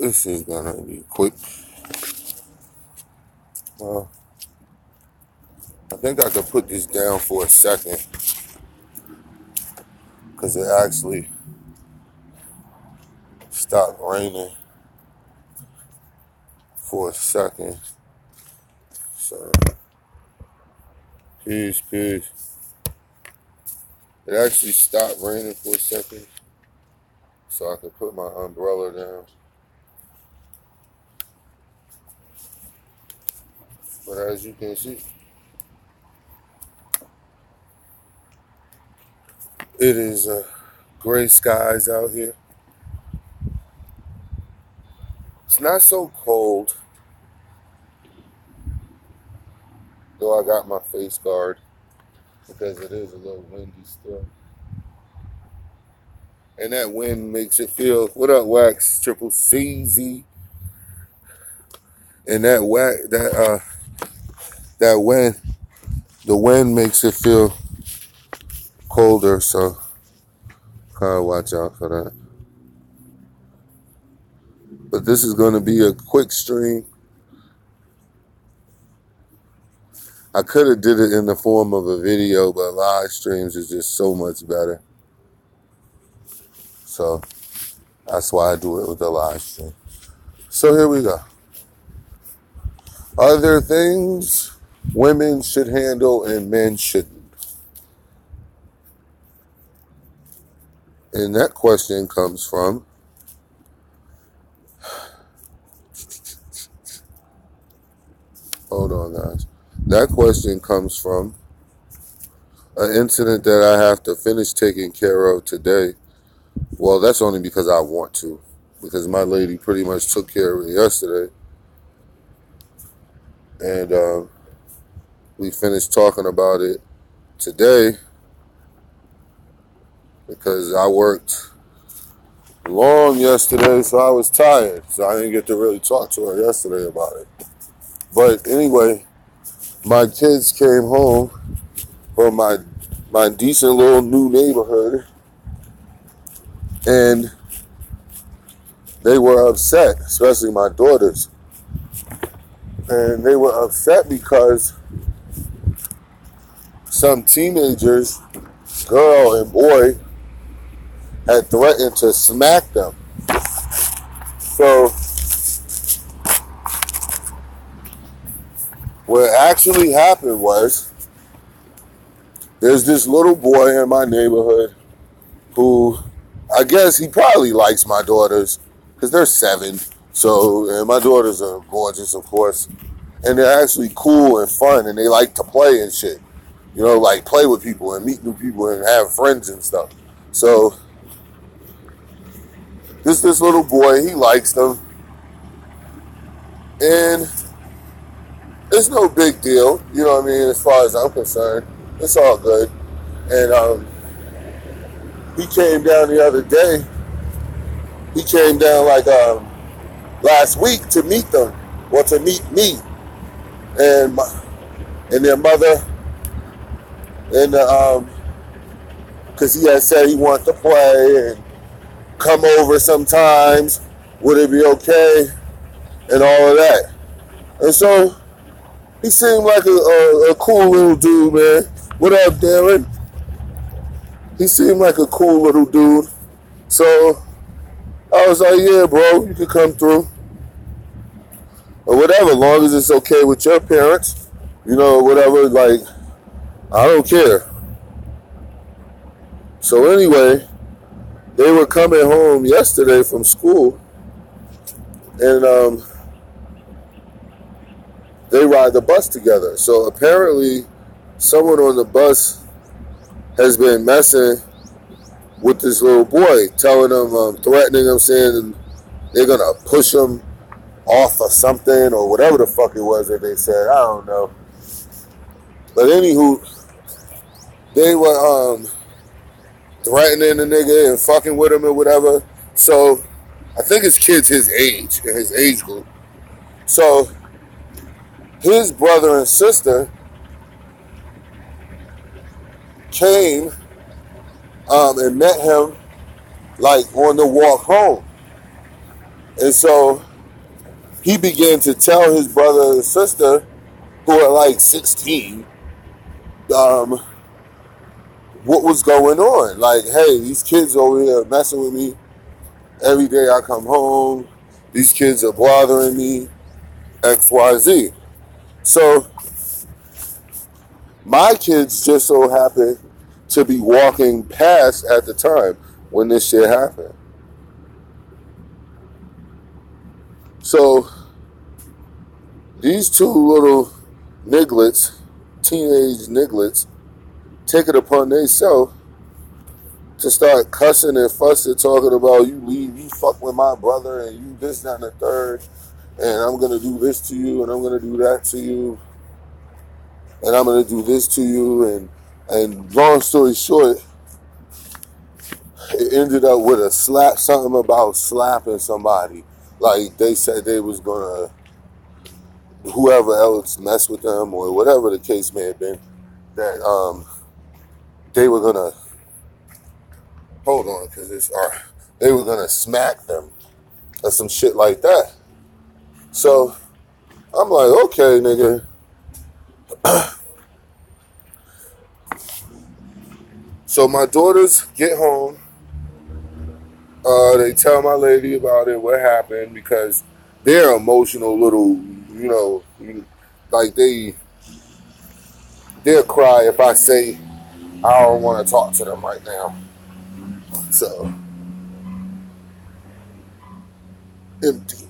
This is gonna be quick. Well, I think I could put this down for a second because it actually stopped raining for a second. So, peace. It actually stopped raining for a second, so I could put my umbrella down. But as you can see, it is gray skies out here. It's not so cold, though I got my face guard because it is a little windy still. And that wind makes it feel, what up, Wax, Triple CZ? And that wind, the wind makes it feel colder, so gotta watch out for that. But this is going to be a quick stream. I could have did it in the form of a video, but live streams is just so much better. So that's why I do it with the live stream. So here we go. Are there things women should handle and men shouldn't? And that question comes from hold on, guys. That question comes from an incident that I have to finish taking care of today. Well, that's only because I want to, because my lady pretty much took care of it yesterday. And we finished talking about it today because I worked long yesterday, so I was tired. So I didn't get to really talk to her yesterday about it. But anyway, my kids came home from my decent little new neighborhood, and they were upset, especially my daughters. And they were upset because some teenagers, girl and boy, had threatened to smack them. So what actually happened was, there's this little boy in my neighborhood who, I guess he probably likes my daughters because they're 7. So, and my daughters are gorgeous, of course. And they're actually cool and fun, and they like to play and shit. You know, like play with people and meet new people and have friends and stuff. So, this little boy, he likes them. And it's no big deal, you know what I mean, as far as I'm concerned. It's all good. And he came down the other day. He came down like last week to meet them, or to meet me and their mother, and because he had said he wanted to play and come over sometimes. Would it be okay? And all of that. And so he seemed like a cool little dude, man. What up, Darren? He seemed like a cool little dude. So I was like, yeah, bro, you can come through. Or whatever, as long as it's okay with your parents. You know, whatever, like, I don't care. So anyway, they were coming home yesterday from school. And they ride the bus together. So apparently someone on the bus has been messing with this little boy, telling him, threatening him, saying they're going to push him off or something, or whatever the fuck it was that they said. I don't know. But anywho, they were threatening the nigga and fucking with him or whatever. So I think his kid's his age, in his age group. So his brother and sister came and met him like on the walk home. And so he began to tell his brother and sister, who are like 16, um, what was going on. Like, hey, these kids over here messing with me. Every day I come home, these kids are bothering me, XYZ. So my kids just so happened to be walking past at the time when this shit happened. So these two little nigglets, teenage nigglets, take it upon themselves to start cussing and fussing, talking about you leave, you fuck with my brother, and you this, that, and the third, and I'm gonna do this to you, and I'm gonna do that to you, and I'm gonna do this to you, and long story short, it ended up with a slap, something about slapping somebody. Like they said they was gonna, whoever else mess with them or whatever the case may have been, that they were gonna, hold on, because they were gonna smack them or some shit like that. So I'm like, okay, nigga. So my daughters get home. They tell my lady about it, what happened, because they're emotional little, like they'll cry if I say I don't want to talk to them right now. So, empty.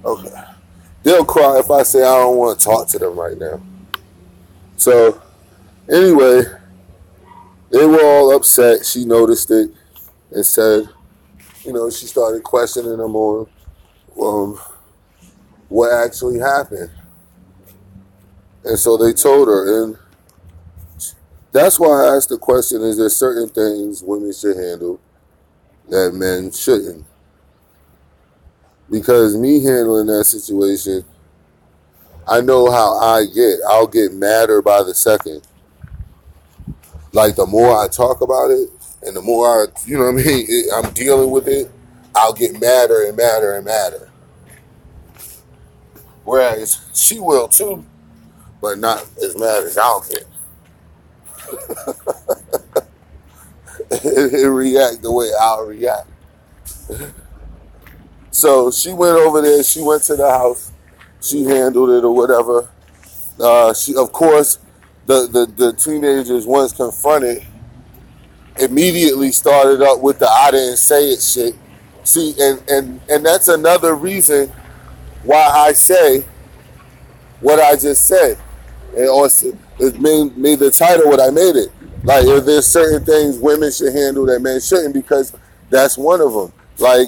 Okay. They'll cry if I say I don't want to talk to them right now. So, anyway, they were all upset. She noticed it and said, she started questioning them on what actually happened. And so they told her, and that's why I asked the question, is there certain things women should handle that men shouldn't? Because me handling that situation, I know how I get. I'll get madder by the second. Like the more I talk about it, and the more I'm dealing with it, I'll get madder and madder and madder. Whereas she will too, but not as mad as I'll get. It react the way I'll react. So she went over there. She went to the house. She handled it or whatever. She, of course, the teenagers, once confronted, immediately started up with the "I didn't say it" shit. See, and that's another reason why I say what I just said. It made the title what I made it. Like, if there's certain things women should handle that men shouldn't, because that's one of them. Like,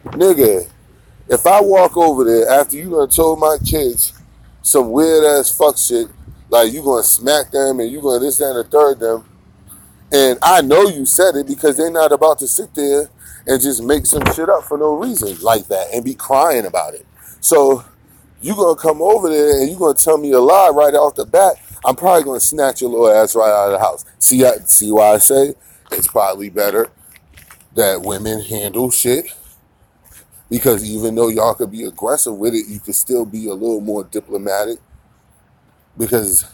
nigga, if I walk over there after you done told my kids some weird ass fuck shit, like you gonna smack them and you gonna this, that, and the third them, and I know you said it, because they're not about to sit there and just make some shit up for no reason like that and be crying about it. So you gonna come over there and you gonna tell me a lie right off the bat, I'm probably gonna snatch your little ass right out of the house. See why I say it's probably better that women handle shit, because even though y'all could be aggressive with it, you could still be a little more diplomatic, because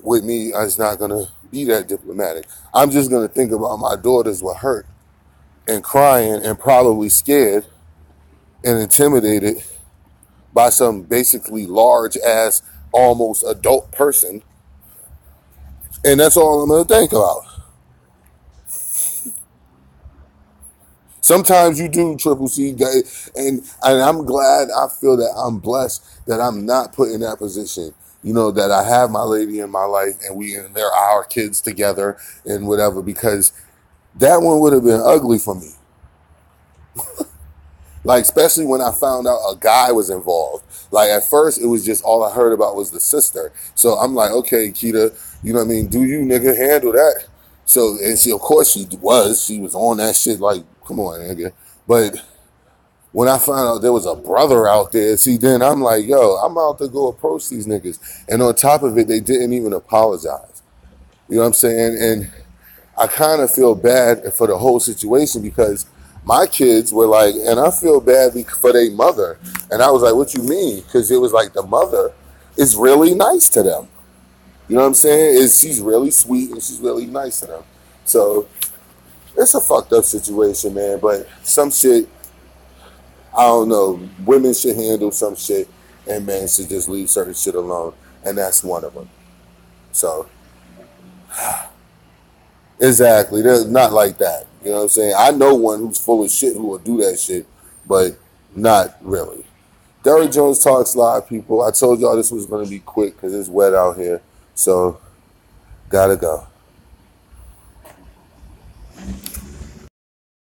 with me, it's not gonna be that diplomatic. I'm just gonna think about my daughters were hurt and crying and probably scared and intimidated by some basically large ass, almost adult person. And that's all I'm gonna think about. Sometimes you do, Triple C, and I'm glad, I feel that I'm blessed that I'm not put in that position. That I have my lady in my life and they're our kids together and whatever, because that one would have been ugly for me. Like, especially when I found out a guy was involved. Like, at first, it was just all I heard about was the sister. So I'm like, okay, Keita, do you nigga handle that? So, and she, of course she was on that shit like, come on, nigga. But when I found out there was a brother out there, see, then I'm like, yo, I'm out to go approach these niggas. And on top of it, they didn't even apologize. You know what I'm saying? And I kind of feel bad for the whole situation, because My kids were like, and I feel badly for their mother. And I was like, what you mean? Because it was like the mother is really nice to them. You know what I'm saying? She's really sweet and she's really nice to them. So it's a fucked up situation, man. But some shit, I don't know. Women should handle some shit and men should just leave certain shit alone. And that's one of them. So, exactly. They're not like that. You know what I'm saying? I know one who's full of shit who will do that shit, but not really. Derrick Jones Talks Live, people. I told y'all this was going to be quick because it's wet out here. So, gotta go.